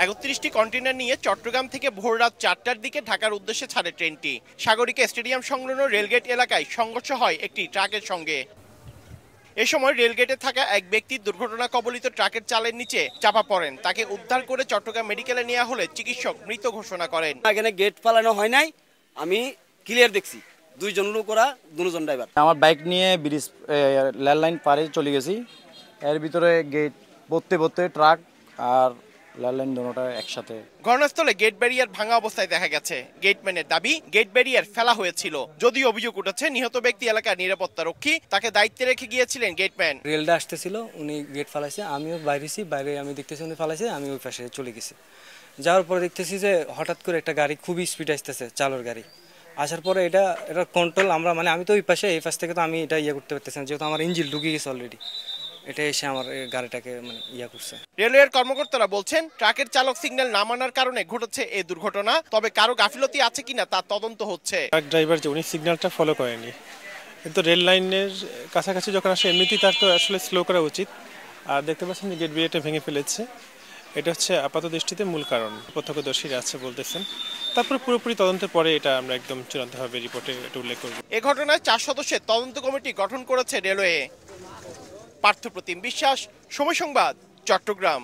৩১টি কন্টেইনার নিয়ে চট্টগ্রাম থেকে ভোররাত ৪টার দিকে ঢাকার উদ্দেশ্যে ছাড়ে ট্রেনটি। সাগরিকা স্টেডিয়াম সংলগ্ন রেলগেট এলাকায় সংঘর্ষ হয় একটি ট্রাকের সঙ্গে। এ সময় রেলগেটে থাকা এক ব্যক্তি দুর্ঘটনা কবলিত ট্রাকের চালের নিচে চাপা পড়েন। তাকে উদ্ধার করে চট্টগ্রাম মেডিকেলে নেওয়া হলে চিকিৎসক মৃত ঘোষণা করেন। এখানে গেট ফালানো হয় নাই, আমি ক্লিয়ার দেখছি, দুইজন লোক ওরা, দুজন ড্রাইভার। আমার বাইক নিয়ে ব্রিজ রেললাইন পারে চলে গেছি। এর ভিতরে গেট পড়তে ট্রাক আর রেললাইন দুটোটা একসাথে। ঘটনাস্থলে গেট ব্যারিয়ার ভাঙা অবস্থায় দেখা গেছে। গেটম্যানের দাবি গেট ব্যারিয়ার ফেলা হয়েছিল। যদিও অভিযোগ উঠেছে নিহত ব্যক্তি এলাকার নিরাপত্তা রক্ষী, তাকে দায়িত্বে রেখে গিয়েছিলেন গেটম্যান। রেলটা আসতেছিল, উনি গেট ফালাইছে, আমিও বাইরেছি, বাইরে আমি দেখতেছি উনি ফালাইছে, আমি ওই পাশে চলে গেছি। যাওয়ার পরে দেখতেছি যে হঠাৎ করে একটা গাড়ি খুবই স্পিড আসতেছে, চালর গাড়ি আসার পরে এটা কন্ট্রোল আমরা আমি তো ওই পাশে, এই পাশ থেকে তো আমি এটা করতে পারতেছি না, যেহেতু আমার ইঞ্জিন ঢুকে গেছে অলরেডি। এটা এসে আমার গাড়িটাকে করছে। রেলওয়ের কর্মকর্তারা বলছেন ট্রাকের চালক সিগন্যাল না মানার কারণে ঘটেছে এই দুর্ঘটনা। তবে কারো গাফিলতি আছে কিনা তার তদন্ত হচ্ছে। ট্রাক ড্রাইভার যে উনি সিগন্যালটা ফলো করেনি, কিন্তু রেল লাইনের কাছাকাছি যখন আসে এমনিতেই তার তো আসলে স্লো করা উচিত। আর দেখতে পাচ্ছেন যে গেট ব্যারিয়ারটা ভেঙে ফেলেছে। এটা হচ্ছে আপাত দৃষ্টিতে মূল কারণ, প্রত্যক্ষদর্শীরা আছে বলতেছেন। তারপরে পুরোপুরি তদন্তের পরে এটা আমরা একদম চূড়ান্তভাবে রিপোর্টে এটা উল্লেখ করব। এ ঘটনায় 4 সদস্যের তদন্ত কমিটি গঠন করেছে রেলওয়ে। পার্থপ্রতিম বিশ্বাস, সময় সংবাদ, চট্টগ্রাম।